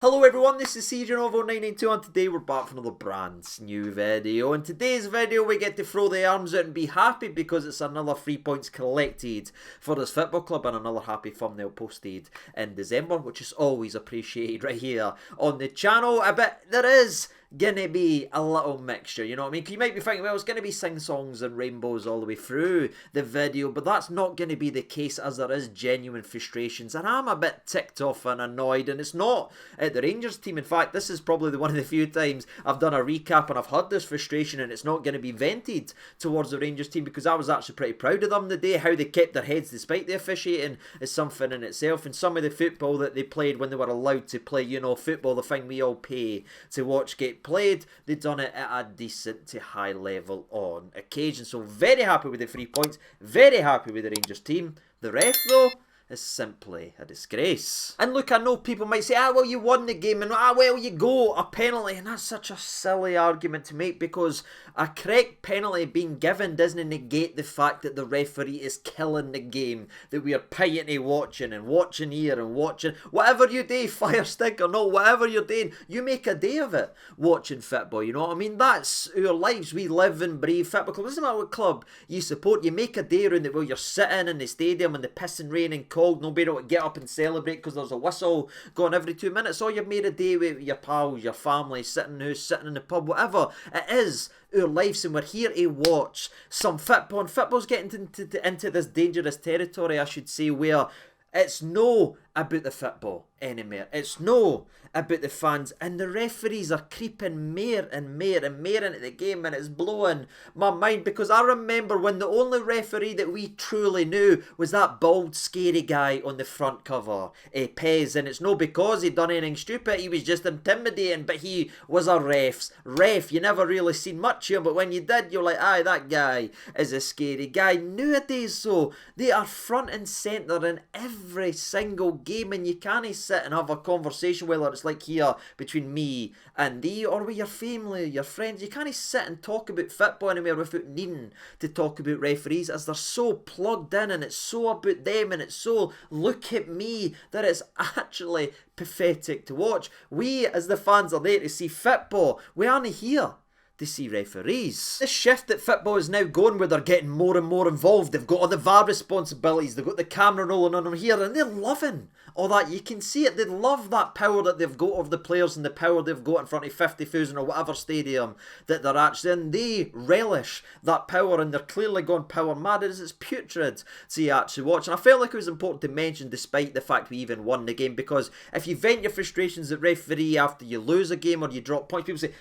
Hello everyone, this is CJNovo992 and today we're back for another brand new video. In today's video we get to throw the arms out and be happy because it's another 3 points collected for this football club and another happy thumbnail posted in December, which is always appreciated right here on the channel. But there is gonna be a little mixture, you know what I mean? You might be thinking, well, it's gonna be sing-songs and rainbows all the way through the video, but that's not gonna be the case, as there is genuine frustrations, and I'm a bit ticked off and annoyed, and it's not at the Rangers team. In fact, this is probably one of the few times I've done a recap and I've had this frustration, and it's not going to be vented towards the Rangers team, because I was actually pretty proud of them today. How they kept their heads despite the officiating is something in itself, and some of the football that they played when they were allowed to play, you know, football, the thing we all pay to watch get played, they've done it at a decent to high level on occasion. So very happy with the 3 points, very happy with the Rangers team. The ref though is simply a disgrace. And look, I know people might say, well, you won the game, and well, you go, a penalty, and that's such a silly argument to make, because a correct penalty being given doesn't negate the fact that the referee is killing the game that we are paying to watching, and watching here and watching. Whatever you do, fire stick or not, whatever you're doing, you make a day of it watching football, you know what I mean? That's our lives. We live and breathe football club. Doesn't matter what club you support, you make a day around it while you're sitting in the stadium and the pissing rain and cold, nobody will get up and celebrate because there's a whistle going every 2 minutes. Or you've made a day with your pals, your family, sitting in the house, sitting in the pub, whatever. It is our lives, and we're here to watch some football. And football's getting into this dangerous territory, I should say, where it's no about the football anymore. It's no about the fans, and the referees are creeping more and more and more into the game, and it's blowing my mind, because I remember when the only referee that we truly knew was that bald scary guy on the front cover, Pez, and it's no because he'd done anything stupid, he was just intimidating, but he was a ref. You never really seen much of him, but when you did, you're like, aye, that guy is a scary guy. Nowadays though, they are front and centre in every single game, and you can't sit and have a conversation, whether it's like here between me and thee, or with your family, your friends. You can't sit and talk about football anymore without needing to talk about referees, as they're so plugged in, and it's so about them, and it's so look at me, that it's actually pathetic to watch. We as the fans are there to see football. We aren't here to see referees. This shift that football is now going, where they're getting more and more involved, they've got all the VAR responsibilities, they've got the camera rolling on them here, and they're loving all that. You can see it. They love that power that they've got over the players, and the power they've got in front of 50,000 or whatever stadium that they're actually in. They relish that power, and they're clearly gone power mad. It's putrid to actually watch, and I felt like it was important to mention, despite the fact we even won the game, because if you vent your frustrations at referee after you lose a game or you drop points, people say,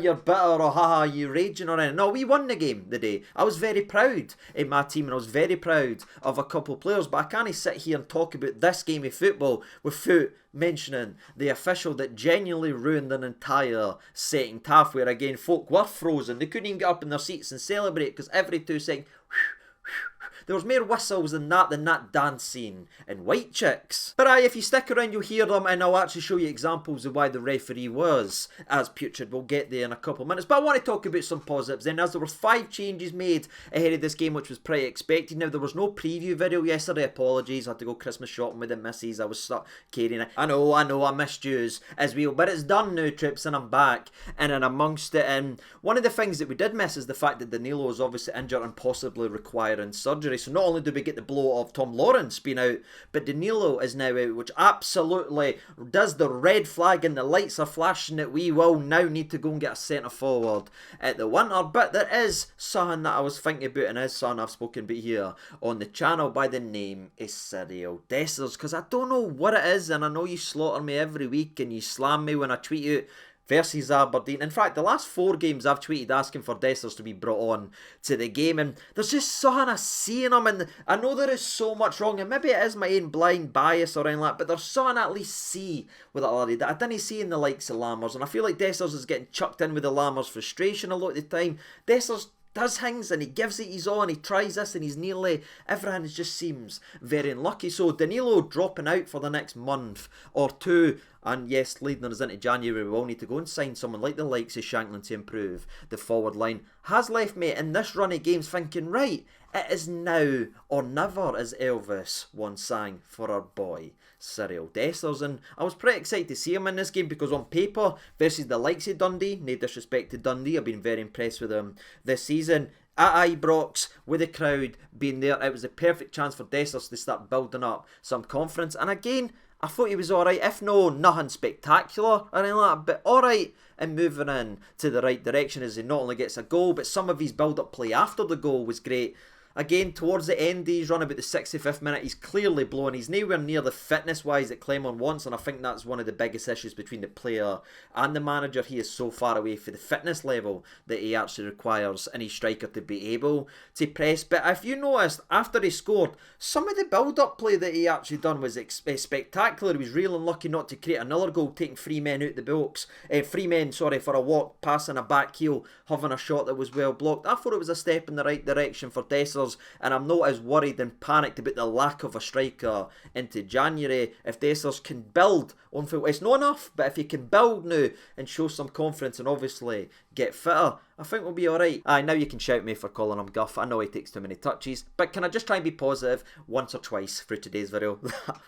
you're bitter, or you raging or anything. No, we won the game today. I was very proud in my team, and I was very proud of a couple of players, but I can't sit here and talk about this game of football without mentioning the official that genuinely ruined an entire second half, where again folk were frozen. They couldn't even get up in their seats and celebrate, because every 2 seconds there was more whistles than that dance scene in White Chicks. But if you stick around, you'll hear them, and I'll actually show you examples of why the referee was as putrid. We'll get there in a couple of minutes. But I want to talk about some positives then, as there were 5 changes made ahead of this game, which was pretty expected. Now, there was no preview video yesterday. Apologies. I had to go Christmas shopping with the missus. I was stuck carrying it. I know, I missed yous as well. But it's done now, trips, and I'm back in and amongst it. And one of the things that we did miss is the fact that Danilo is obviously injured and possibly requiring surgery. So not only do we get the blow of Tom Lawrence being out, but Danilo is now out, which absolutely does the red flag, and the lights are flashing that we will now need to go and get a centre forward at the winter. But there is something that I was thinking about, and is something I've spoken about here on the channel by the name of Cyril Dessers, because I don't know what it is, and I know you slaughter me every week and you slam me when I tweet out versus Aberdeen. In fact, the last 4 games I've tweeted asking for Dessers to be brought on to the game, and there's just something I see in him, and I know there is so much wrong, and maybe it is my own blind bias or anything like that, but there's something I at least see with that laddie that I didn't see in the likes of Lammers, and I feel like Dessers is getting chucked in with the Lammers frustration a lot of the time. Dessers does things and he gives it his all, and he tries this, and he's nearly everything just seems very unlucky. So Danilo dropping out for the next month or 2, and yes, leading us into January, we will need to go and sign someone like the likes of Shankland to improve the forward line, has left me in this run of games thinking, right, It is now or never, as Elvis once sang for our boy Cyril Dessers. And I was pretty excited to see him in this game because on paper, versus the likes of Dundee, no disrespect to Dundee, I've been very impressed with him this season. At Ibrox, with the crowd being there, it was a perfect chance for Dessers to start building up some confidence. And again, I thought he was alright, if no, nothing spectacular or anything like that, but alright and moving in to the right direction as he not only gets a goal, but some of his build-up play after the goal was great. Again, towards the end, he's run about the 65th minute. He's clearly blown. He's nowhere near the fitness-wise that Clement wants, and I think that's one of the biggest issues between the player and the manager. He is so far away from the fitness level that he actually requires any striker to be able to press. But if you noticed, after he scored, some of the build-up play that he actually done was spectacular. He was real unlucky not to create another goal, taking three men out the box. For a walk, passing a back heel, having a shot that was well blocked. I thought it was a step in the right direction for Dessers. And I'm not as worried and panicked about the lack of a striker into January. If Dessers can build on foot, it's not enough, but if he can build now and show some confidence and obviously get fitter, I think we'll be alright. Now you can shout me for calling him guff. I know he takes too many touches, but can I just try and be positive once or twice through today's video? That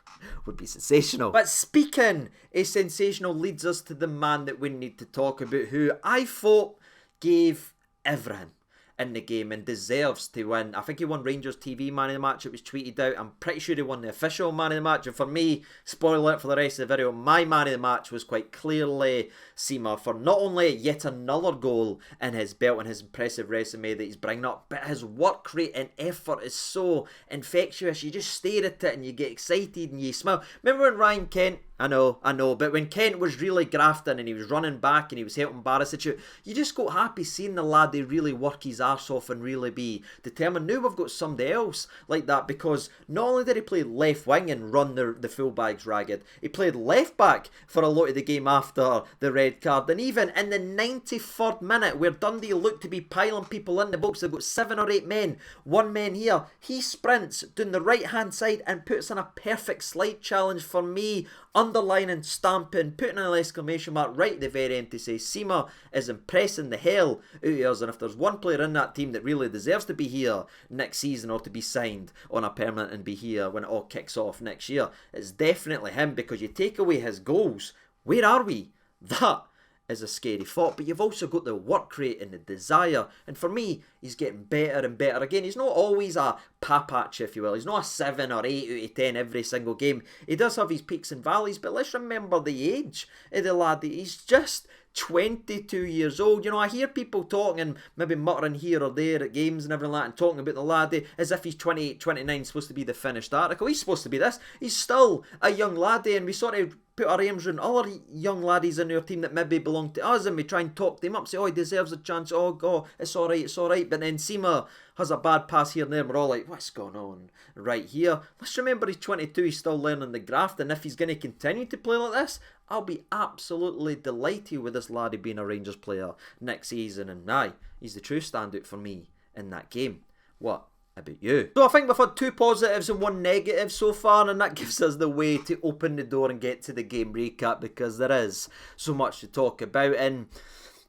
would be sensational. But speaking of sensational leads us to the man that we need to talk about, who I thought gave everything in the game and deserves to win. I think he won Rangers TV Man of the Match. It was tweeted out. I'm pretty sure he won the official Man of the Match. And for me, spoiler alert for the rest of the video, my Man of the Match was quite clearly Sima for not only yet another goal in his belt and his impressive resume that he's bringing up, but his work rate and effort is so infectious. You just stare at it and you get excited and you smile. Remember when Ryan Kent, I know, but when Kent was really grafting and he was running back and he was helping Barisic, you just got happy seeing the lad they really work his arse off and really be determined. Now we've got somebody else like that, because not only did he play left wing and run the fullbacks ragged, he played left back for a lot of the game after the red card. And even in the 93rd minute, where Dundee looked to be piling people in the box, they've got 7 or 8 men, 1 man here, he sprints down the right hand side and puts in a perfect slide challenge for me, underlining, stamping, putting an exclamation mark right at the very end to say Sima is impressing the hell out of us. And if there's one player in that team that really deserves to be here next season or to be signed on a permanent and be here when it all kicks off next year, it's definitely him, because you take away his goals, where are we? That is a scary thought. But you've also got the work rate and the desire, and for me, he's getting better and better. Again, he's not always a papatch, if you will. He's not a 7 or 8 out of 10 every single game. He does have his peaks and valleys, but let's remember the age of the lad. He's just 22 years old. You know, I hear people talking and maybe muttering here or there at games and everything like that, and talking about the laddie as if he's 28, 29, supposed to be the finished article. He's supposed to be this. He's still a young laddie, and we sort of put our arms around other young laddies in our team that maybe belong to us, and we try and talk them up, say, oh, he deserves a chance, oh, God, it's alright, but then Sima has a bad pass here and there, and we're all like, what's going on right here? Let's remember he's 22, he's still learning the graft, and if he's going to continue to play like this, I'll be absolutely delighted with this laddie being a Rangers player next season. And aye, he's the true standout for me in that game. What about you? So I think we've had 2 positives and 1 negative so far, and that gives us the way to open the door and get to the game recap, because there is so much to talk about. And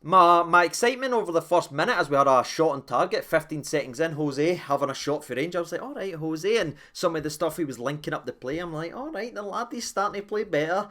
my excitement over the first minute, as we had a shot on target, 15 seconds in, Jose having a shot for Rangers, I was like, alright Jose, and some of the stuff he was linking up the play, I'm like, alright, the laddie's starting to play better.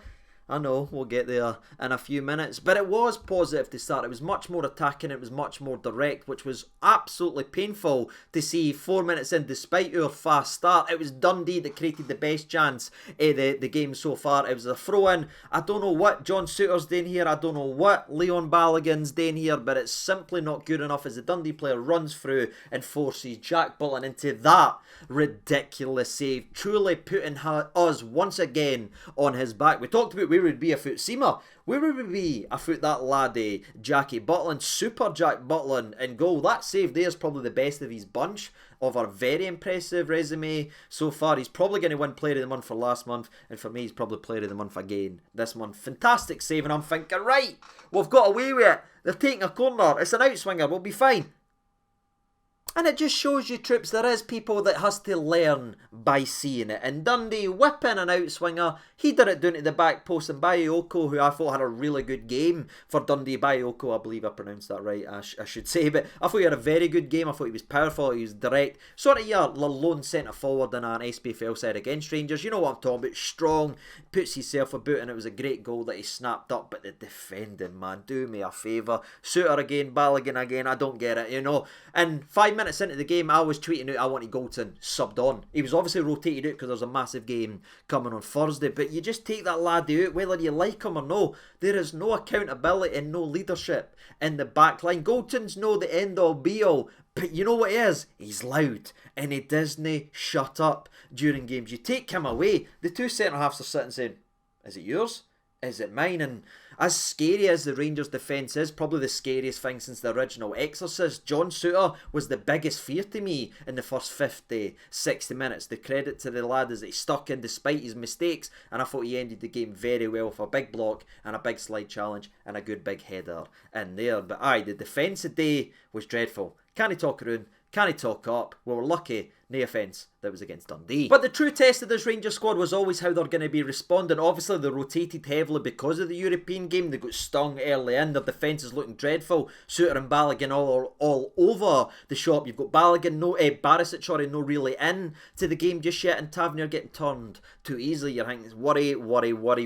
I know, we'll get there in a few minutes. But it was positive to start. It was much more attacking. It was much more direct, which was absolutely painful to see 4 minutes in, despite our fast start. It was Dundee that created the best chance of the game so far. It was a throw-in. I don't know what John Souttar's doing here. I don't know what Leon Balogun's doing here, but it's simply not good enough as the Dundee player runs through and forces Jack Butland into that ridiculous save, truly putting us once again on his back. We talked about where would be a foot Sima, where would we be a foot that laddie Jackie Butland, super Jack Butland in goal. That save there is probably the best of his bunch of our very impressive resume so far. He's probably going to win Player of the Month for last month, and for me he's probably Player of the Month again this month. Fantastic save, and I'm thinking, right, we've got away with it. They're taking a corner, it's an outswinger, we'll be fine. And it just shows you, troops, there is people that has to learn by seeing it. And Dundee whipping an outswinger. He did it down to the back post. And Bayoko, who I thought had a really good game for Dundee. Bayoko, I believe I pronounced that right, I should say. But I thought he had a very good game. I thought he was powerful. He was direct. Sort of your lone centre forward in an SPFL side against Rangers. You know what I'm talking about. Strong. Puts himself about. And it was a great goal that he snapped up. But the defending, man, do me a favour. Suter again. Balogun again. I don't get it, you know. And 5 minutes into the game, I was tweeting out I wanted Goldson subbed on. He was obviously rotated out because there's a massive game coming on Thursday, but you just take that lad out, whether you like him or no. There is no accountability and no leadership in the back line. Goldson's no the end all be all, but you know what he is? He's loud, and he doesn't shut up during games. You take him away, the two centre halves are sitting saying, is it yours? Is it mine? And as scary as the Rangers defence is, probably the scariest thing since the original Exorcist, John Suter was the biggest fear to me in the first 50, 60 minutes. The credit to the lad is that he stuck in despite his mistakes, and I thought he ended the game very well with a big block and a big slide challenge and a good big header in there. But aye, the defence today was dreadful. Can't he talk around? Can he talk up? Well, we're lucky, no offence, that was against Dundee. But the true test of this Rangers squad was always how they're going to be responding. Obviously, they rotated heavily because of the European game. They got stung early in. Their defence is looking dreadful. Suter and Balogun all over the shop. You've got Balogun, Barisic, no really in to the game just yet. And Tavernier getting turned too easily. You're thinking, worry.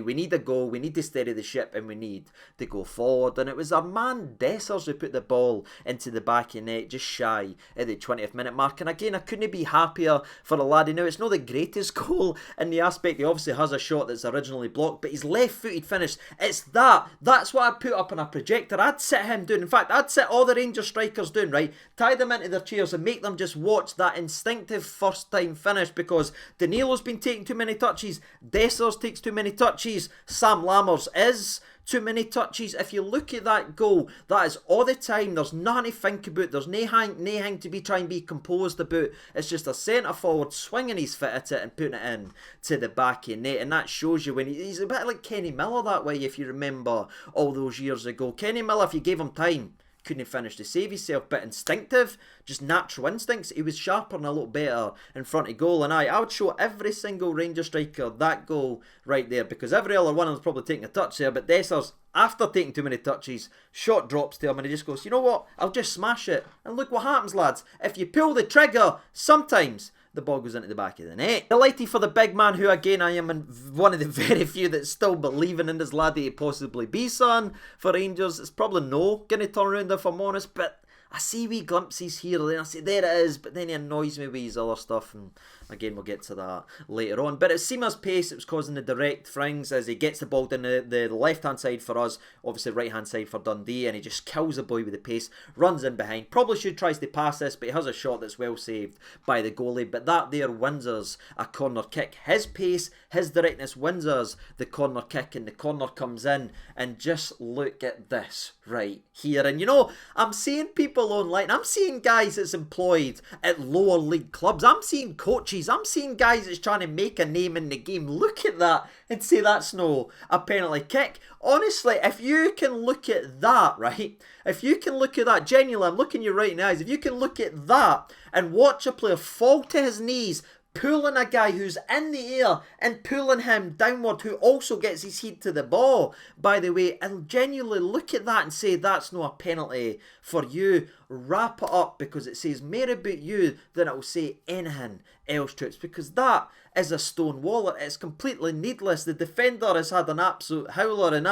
We need a goal. We need to steady the ship and we need to go forward. And it was our man Dessers who put the ball into the back of the net just shy at the 20th minute mark. And again, I couldn't be happier for the laddie. Now, it's not the greatest goal in the aspect. He obviously has a shot that's originally blocked, but his left-footed finish, it's that's what I'd put up on a projector. I'd sit him doing. In fact, I'd sit all the Rangers strikers doing, right? Tie them into their chairs and make them just watch that instinctive first-time finish, because Danilo's been taking too many touches, Dessers takes too many touches, Sam Lammers is too many touches. If you look at that goal, that is all the time. There's nothing to think about. There's nothing to be trying to be composed about. It's just a centre forward swinging his foot at it and putting it in to the back of net. And that shows you when he's a bit like Kenny Miller that way, if you remember all those years ago. Kenny Miller, if you gave him time, couldn't finish to save himself, but instinctive, just natural instincts. He was sharper and a lot better in front of goal. And I would show every single Ranger striker that goal right there, because every other one of them's probably taking a touch there, but Dessers, after taking too many touches, shot drops to him and he just goes, you know what, I'll just smash it. And look what happens, lads. If you pull the trigger, sometimes the ball goes into the back of the net. Delighted for the big man, who again I am one of the very few that's still believing in this lad that he possibly be son for Rangers. It's probably no going to turn around if I'm honest, but I see wee glimpses here and then. I say there it is, but then he annoys me with his other stuff, and again we'll get to that later on. But it's Sima's pace that was causing the direct frings as he gets the ball down the left hand side for us, obviously right hand side for Dundee, and he just kills the boy with the pace, runs in behind, probably should tries to pass this, but he has a shot that's well saved by the goalie. But that there wins us a corner kick. His pace, his directness wins us the corner kick, and the corner comes in, and just look at this right here. And you know, I'm seeing people online, I'm seeing guys that's employed at lower league clubs, I'm seeing coaches, I'm seeing guys that's trying to make a name in the game look at that and say that's no a penalty kick. Honestly, if you can look at that, right, if you can look at that, genuinely, I'm looking you right in the eyes, if you can look at that and watch a player fall to his knees, pulling a guy who's in the air and pulling him downward, who also gets his head to the ball, by the way, and genuinely look at that and say that's not a penalty for you, wrap it up, because it says more about you than it will say anything else, troops, because that is a stone wall. It's completely needless. The defender has had an absolute howler, and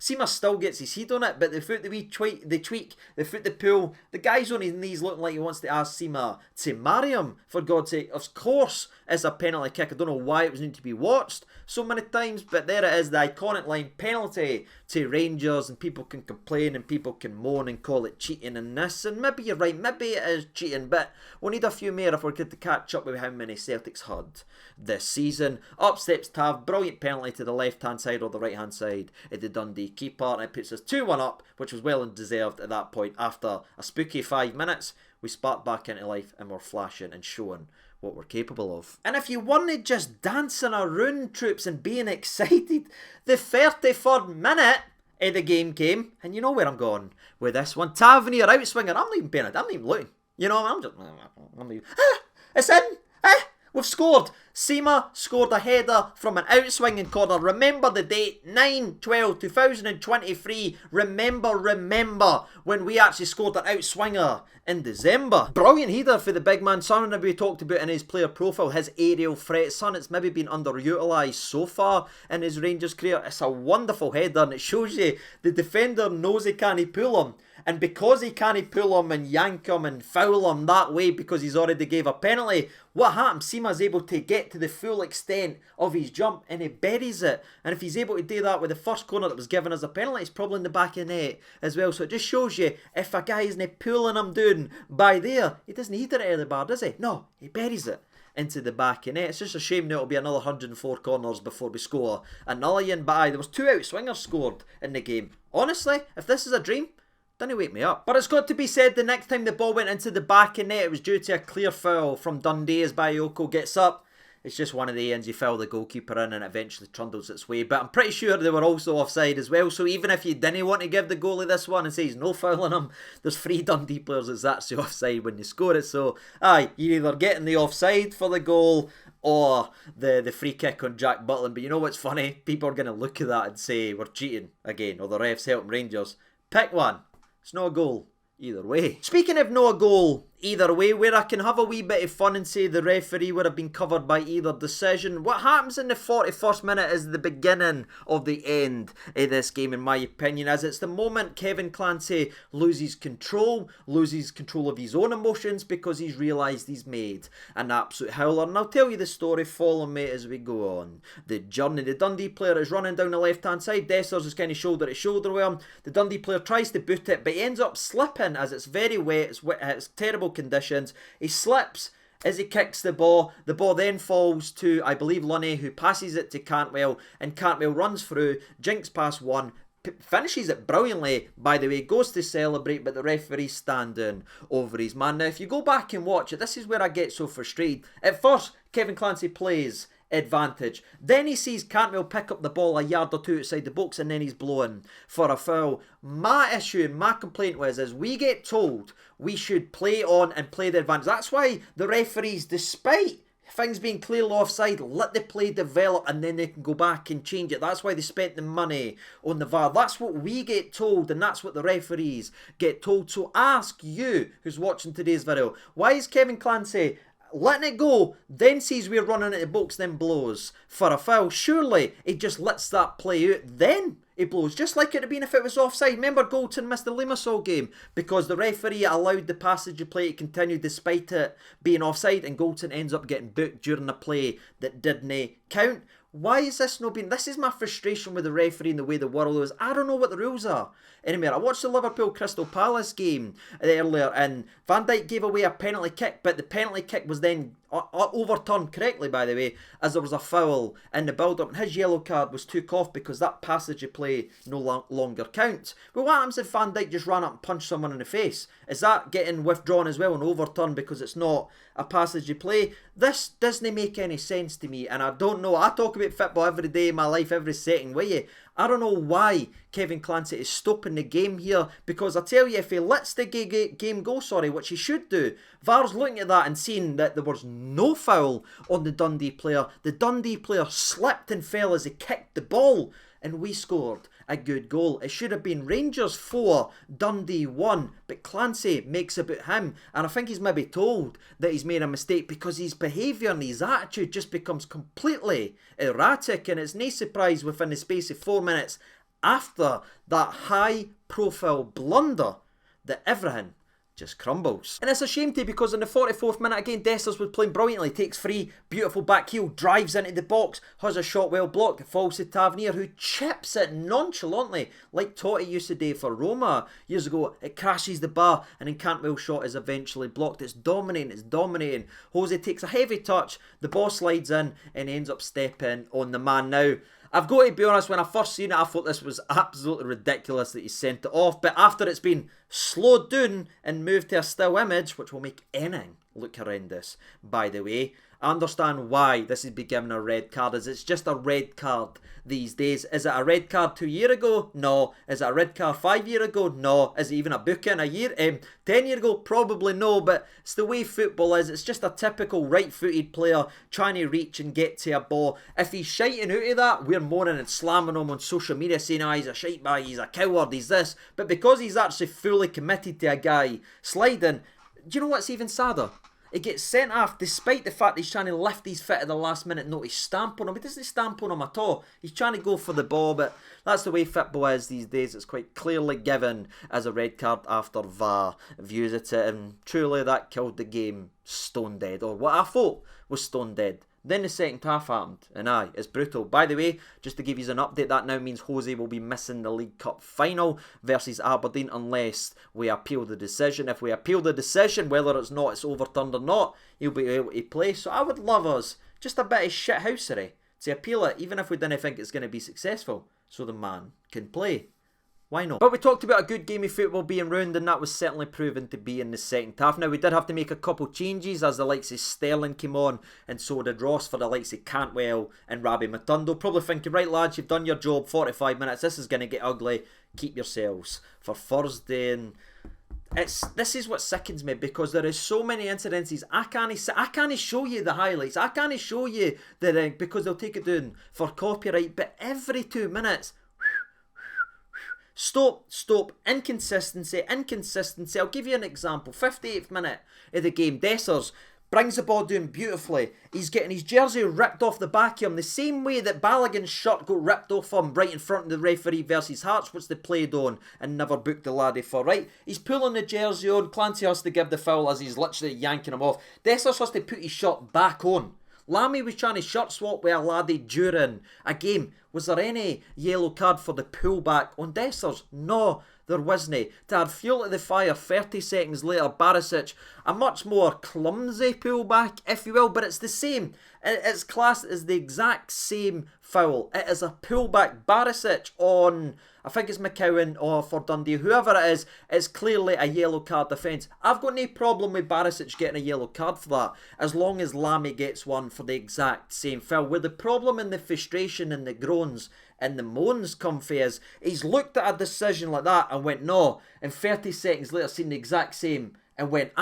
Sima still gets his head on it, but the foot the tweak, the foot the pull, the guy's on his knees looking like he wants to ask Sima to marry him, for God's sake. Of course it's a penalty kick. I don't know why it was need to be watched so many times, but there it is, the iconic line, penalty to Rangers, and people can complain and people can moan and call it cheating and this, and maybe you're right, maybe it is cheating, but we'll need a few more if we're going to catch up with how many Celtics had this season. Up steps Tav, brilliant penalty to the left hand side or the right hand side of the Dundee keeper, and it puts us 2-1 up, which was well and deserved at that point. After a spooky 5 minutes, we spark back into life and we're flashing and showing what we're capable of. And if you weren't just dancing around, troops, and being excited, the 33rd minute of the game came, and you know where I'm going with this one. Tavernier outswinger. I'm not even paying it. I'm not even looking. You know, it's in. We've scored. Sima scored a header from an outswinging corner. Remember the date, 9/12/2023. Remember when we actually scored an outswinger in December. Brilliant header for the big man. Something that we talked about in his player profile, his aerial threat. Son, it's maybe been underutilised so far in his Rangers career. It's a wonderful header, and it shows you the defender knows he can't pull him. And because he can't pull him and yank him and foul him that way because he's already gave a penalty, what happens? Sima's able to get to the full extent of his jump and he buries it. And if he's able to do that with the first corner that was given as a penalty, it's probably in the back of the net as well. So it just shows you, if a guy isn't pulling him down by there, he doesn't hit it out of the bar, does he? No, he buries it into the back of net. It's just a shame now it'll be another 104 corners before we score another one. But aye, there was 2 outswingers scored in the game. Honestly, if this is a dream, didn't wake me up. But it's got to be said, the next time the ball went into the back of net, it was due to a clear foul from Dundee as Bayoko gets up. It's just one of the ends, you foul the goalkeeper in and it eventually trundles its way. But I'm pretty sure they were also offside as well. So even if you didn't want to give the goalie this one and say he's no fouling him, there's 3 Dundee players that's actually offside when you score it. So aye, you're either getting the offside for the goal or the free kick on Jack Butland. But you know what's funny? People are going to look at that and say we're cheating again, or the refs helping Rangers. Pick one. It's not a goal either way. Speaking of no goal either way, where I can have a wee bit of fun and say the referee would have been covered by either decision, what happens in the 41st minute is the beginning of the end of this game, in my opinion, as it's the moment Kevin Clancy loses control of his own emotions because he's realised he's made an absolute howler. And I'll tell you the story, follow me as we go on the journey. The Dundee player is running down the left hand side, Dessers is kind of shoulder to shoulder with him. The Dundee player tries to boot it, but he ends up slipping as it's very wet, it's terrible conditions. He slips as he kicks the ball. The ball then falls to, I believe, Lunny, who passes it to Cantwell, and Cantwell runs through, jinks past one, finishes it brilliantly, by the way, goes to celebrate, but the referee's standing over his man. Now, if you go back and watch it, this is where I get so frustrated. At first, Kevin Clancy plays advantage. Then he sees Cantwell pick up the ball a yard or 2 outside the box, and then he's blowing for a foul. My issue and my complaint was, is we get told we should play on and play the advantage. That's why the referees, despite things being clearly offside, let the play develop and then they can go back and change it. That's why they spent the money on the VAR. That's what we get told, and that's what the referees get told. So ask you, who's watching today's video, why is Kevin Clancy letting it go, then sees we're running at the box, then blows for a foul? Surely he just lets that play out, then he blows, just like it would have been if it was offside. Remember Goldson missed the Limassol game because the referee allowed the passage of play to continue despite it being offside, and Goldson ends up getting booked during a play that didn't count. Why is this not being... This is my frustration with the referee and the way the world is. I don't know what the rules are anymore. I watched the Liverpool Crystal Palace game earlier, and Van Dijk gave away a penalty kick, but the penalty kick was then overturned correctly, by the way, as there was a foul in the build-up, and his yellow card was took off because that passage of play no longer counts. But what happens if Van Dijk just ran up and punched someone in the face? Is that getting withdrawn as well and overturned because it's not a passage of play? This doesn't make any sense to me, and I don't know. I talk about football every day in my life, every setting with you. I don't know why Kevin Clancy is stopping the game here, because I tell you, if he lets the game go, which he should do, VAR's looking at that and seeing that there was no foul on the Dundee player. The Dundee player slipped and fell as he kicked the ball, and we scored a good goal. It should have been Rangers 4, Dundee 1, but Clancy makes about him, and I think he's maybe told that he's made a mistake because his behaviour and his attitude just becomes completely erratic, and it's no surprise within the space of 4 minutes after that high profile blunder that everything just crumbles. And it's a shame too, because in the 44th minute again, Dessers was playing brilliantly, takes free, beautiful back heel, drives into the box, has a shot well blocked, falls to Tavernier, who chips it nonchalantly like Totti used to do for Roma years ago. It crashes the bar, and then Cantwell's shot is eventually blocked. It's dominating. Jose takes a heavy touch, the ball slides in, and ends up stepping on the man. Now, I've got to be honest, when I first seen it, I thought this was absolutely ridiculous that he sent it off. But after it's been slowed down and moved to a still image, which will make anything look horrendous. By the way, I understand why this has been given a red card, as it's just a red card these days. Is it a red card 2 years ago? No. Is it a red card 5 years ago? No. Is it even a booking 10 years ago? Probably no, but it's the way football is. It's just a typical right-footed player trying to reach and get to a ball. If he's shiting out of that, we're moaning and slamming him on social media saying, he's a shite bag, he's a coward, he's this. But because he's actually fully committed to a guy sliding, do you know what's even sadder? He gets sent off despite the fact he's trying to lift his foot at the last minute notice, stamp on him. He doesn't stamp on him at all. He's trying to go for the ball, but that's the way football is these days. It's quite clearly given as a red card after VAR views it, and truly that killed the game stone dead, or what I thought was stone dead. Then the second half happened, and it's brutal. By the way, just to give you an update, that now means Jose will be missing the League Cup final versus Aberdeen unless we appeal the decision. If we appeal the decision, whether it's overturned or not, he'll be able to play. So I would love us just a bit of shithousery to appeal it, even if we didn't think it's going to be successful, so the man can play. Why not? But we talked about a good game of football being round, and that was certainly proven to be in the second half. Now, we did have to make a couple changes as the likes of Sterling came on, and so did Ross for the likes of Cantwell and Rabbi Matondo. Probably thinking, right lads, you've done your job, 45 minutes, this is going to get ugly, keep yourselves for Thursday. And this is what sickens me, because there is so many incidences. I can't show you the highlights, I can't show you because they'll take it down for copyright, but every 2 minutes, Stop, inconsistency. I'll give you an example. 58th minute of the game, Dessers brings the ball down beautifully. He's getting his jersey ripped off the back of him, the same way that Balogun's shirt got ripped off him right in front of the referee versus Hearts, which they played on and never booked the laddie for, right? He's pulling the jersey on, Clancy has to give the foul as he's literally yanking him off. Dessers has to put his shirt back on. Lammy was trying to shirt swap with a laddie during a game. Was there any yellow card for the pullback on Dessers? No, there wasn't. To add fuel to the fire, 30 seconds later, Barisic, a much more clumsy pullback, if you will, but it's the same. It's classed as the exact same foul. It is a pullback. Barisic on, I think it's McCowan or for Dundee, whoever it is, it's clearly a yellow card defence. I've got no problem with Barisic getting a yellow card for that, as long as Lammy gets one for the exact same foul. Where the problem and the frustration and the groans and the moans come for is, he's looked at a decision like that and went no, and 30 seconds later seen the exact same and went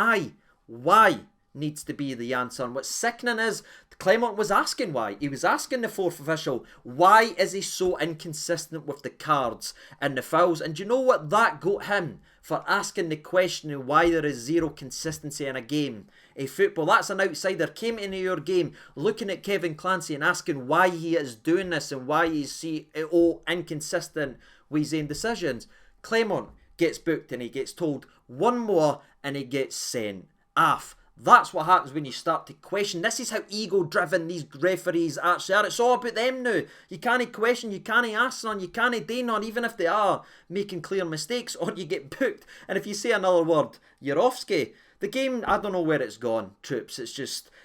why needs to be the answer. And what's sickening is Clement was asking why. He was asking the fourth official, why is he so inconsistent with the cards and the fouls? And do you know what that got him for asking the question of why there is zero consistency in a game of football? That's an outsider came into your game looking at Kevin Clancy and asking why he is doing this and why he's inconsistent with his own decisions. Clement gets booked and he gets told one more and he gets sent off. That's what happens when you start to question. This is how ego-driven these referees actually are. It's all about them now. You can't question, you can't ask none, you can't do none, even if they are making clear mistakes, or you get booked. And if you say another word, you're off ski. The game, I don't know where it's gone, troops.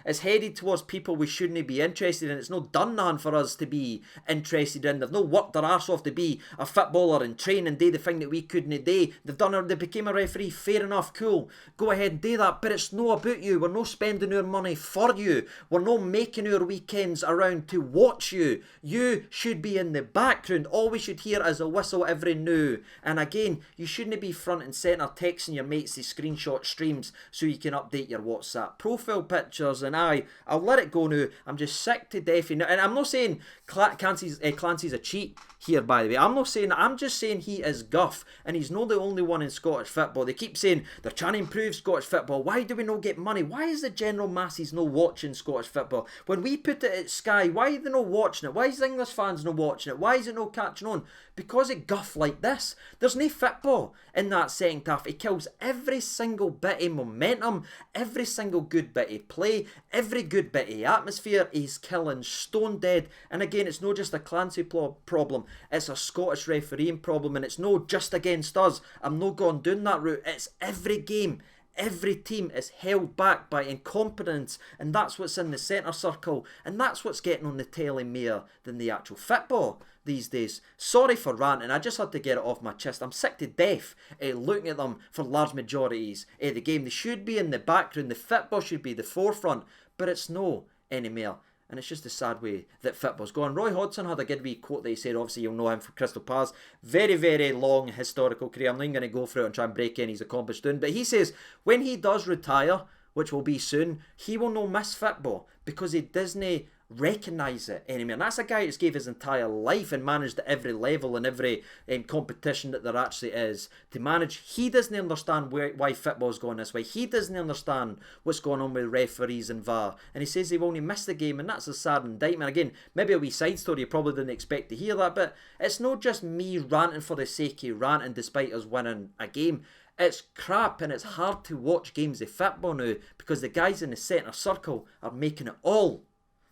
It's headed towards people we shouldn't be interested in. It's not done nothing for us to be interested in. They've not worked their arse off to be a footballer and train and do the thing that we couldn't do. They became a referee, fair enough, cool. Go ahead and do that, but it's not about you. We're not spending our money for you. We're not making our weekends around to watch you. You should be in the background. All we should hear is a whistle every now and again. You shouldn't be front and centre texting your mates to screenshot streams so you can update your WhatsApp profile pictures. And I'll let it go now. I'm just sick to death. And I'm not saying Clancy's a cheat here, by the way. I'm not saying that. I'm just saying he is guff. And he's not the only one in Scottish football. They keep saying they're trying to improve Scottish football. Why do we not get money? Why is the general masses not watching Scottish football? When we put it at Sky, why are they not watching it? Why is the English fans not watching it? Why is it not catching on? Because it guff like this. There's no football in that second half. It kills every single bit of momentum, every single good bit of play, every good bit of atmosphere. He's killing stone dead. And again, it's not just a Clancy problem. It's a Scottish refereeing problem, and it's not just against us. I'm not going down that route. It's every game. every team is held back by incompetence, and that's what's in the centre circle, and that's what's getting on the telly more than the actual football these days. Sorry for ranting, I just had to get it off my chest. I'm sick to death looking at them for large majorities of the game. They should be in the background, the football should be the forefront, but it's no anymore. And it's just a sad way that football's going. Roy Hodgson had a good wee quote that he said. Obviously, you'll know him from Crystal Palace. Very, very long historical career. I'm not going to go through it and try and break in. He's accomplished doing. But he says when he does retire, which will be soon, he will no miss football because he doesn't recognise it anymore. And that's a guy who's gave his entire life and managed at every level and every competition that there actually is to manage. He doesn't understand why football's going this way. He doesn't understand what's going on with referees and VAR. And he says he will only miss the game, and that's a sad indictment. Again, maybe a wee side story, you probably didn't expect to hear that, but it's not just me ranting for the sake of ranting despite us winning a game. It's crap, and it's hard to watch games of football now because the guys in the centre circle are making it all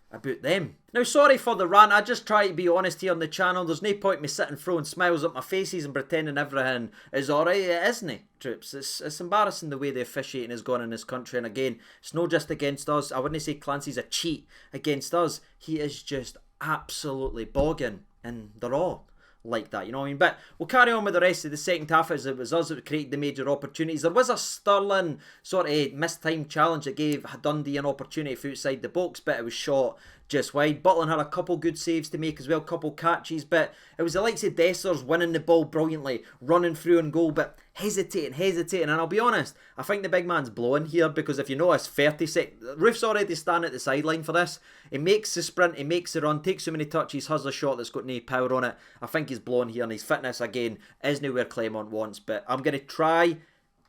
about them. Now, sorry for the rant, I just try to be honest here on the channel. There's no point me sitting throwing smiles at my faces and pretending everything is alright. It isn't, troops. It's embarrassing the way the officiating is going in this country, and again, it's not just against us. I wouldn't say Clancy's a cheat against us. He is just absolutely bogging, and they're all like that, you know what I mean? But we'll carry on with the rest of the second half, as it was us that created the major opportunities. There was a sterling sort of missed time challenge that gave Dundee an opportunity for outside the box, but it was shot just wide. Butland had a couple good saves to make as well, couple catches, but it was the likes of Dessers winning the ball brilliantly, running through and goal, but hesitating, and I'll be honest, I think the big man's blowing here, because if you notice, 30 Roof's already standing at the sideline for this. He makes the sprint, he makes the run, takes so many touches, has a shot that's got no power on it. I think he's blowing here, and his fitness again isn't where Clement wants, but I'm going to try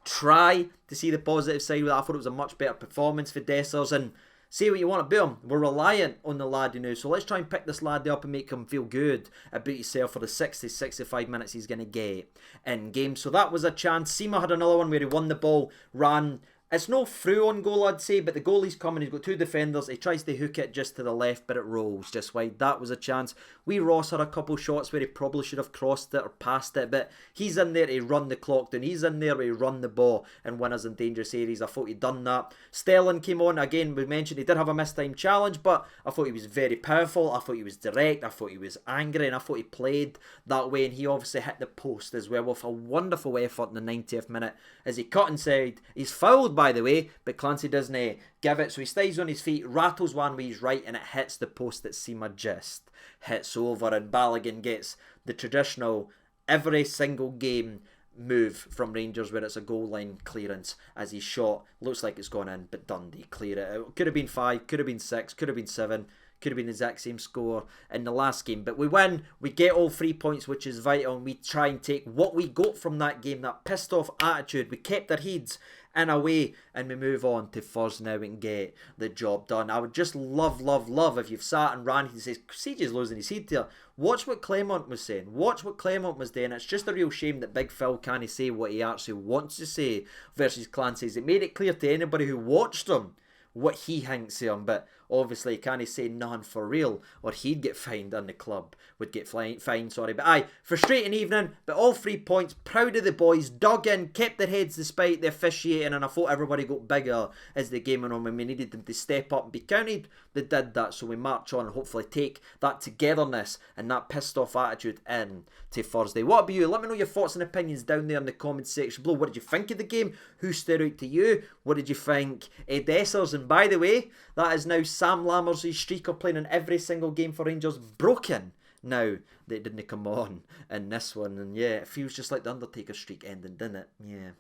to see the positive side with that. I thought it was a much better performance for Dessers, and say what you want about him, we're reliant on the lad now, so let's try and pick this lad up and make him feel good about himself for the 60-65 minutes he's going to get in game. So that was a chance. Sima had another one where he won the ball, ran. It's no through on goal, I'd say, but the goalie's coming, he's got two defenders, he tries to hook it just to the left, but it rolls just wide. That was a chance. Wee Ross had a couple shots where he probably should have crossed it or passed it, but he's in there to run the clock down, he's in there to run the ball and win us in dangerous areas. I thought he'd done that. Sterling came on, again, we mentioned he did have a missed time challenge, but I thought he was very powerful, I thought he was direct, I thought he was angry, and I thought he played that way, and he obviously hit the post as well with a wonderful effort in the 90th minute as he cut inside. He's fouled, by the way, but Clancy doesn't give it, so he stays on his feet, rattles one with his right, and it hits the post that Sima just hits over, and Balogun gets the traditional every single game move from Rangers where it's a goal line clearance as he shot, looks like it's gone in, but Dundee clear it. It could have been 5, could have been 6, could have been 7, could have been the exact same score in the last game, but we win, we get all 3 points, which is vital, and we try and take what we got from that game, that pissed off attitude. We kept our heads in a way, and we move on to Thursday now and get the job done. I would just love if you've sat and ranted and says CJ's losing his head here, watch what Clement was saying, watch what Clement was doing. It's just a real shame that Big Phil can't say what he actually wants to say versus Clancy's. It made it clear to anybody who watched him what he thinks of him, but obviously can't he say nothing for real, or he'd get fined and the club would get fined, sorry. But aye, frustrating evening, but all 3 points, proud of the boys, dug in, kept their heads despite the officiating, and I thought everybody got bigger as the game went on when we needed them to step up and be counted. They did that, so we march on and hopefully take that togetherness and that pissed off attitude in to Thursday. What about you? Let me know your thoughts and opinions down there in the comments section below. What did you think of the game? Who stood out to you? What did you think of Dessers? And by the way, that is now Sam Lammers' streak of playing in every single game for Rangers broken now that it didn't come on in this one. And yeah, it feels just like the Undertaker streak ending, didn't it? Yeah.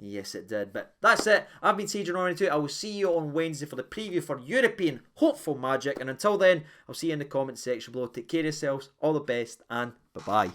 Yes, it did. But that's it. I've been CJ92. I will see you on Wednesday for the preview for European Hopeful Magic. And until then, I'll see you in the comments section below. Take care of yourselves. All the best and bye-bye.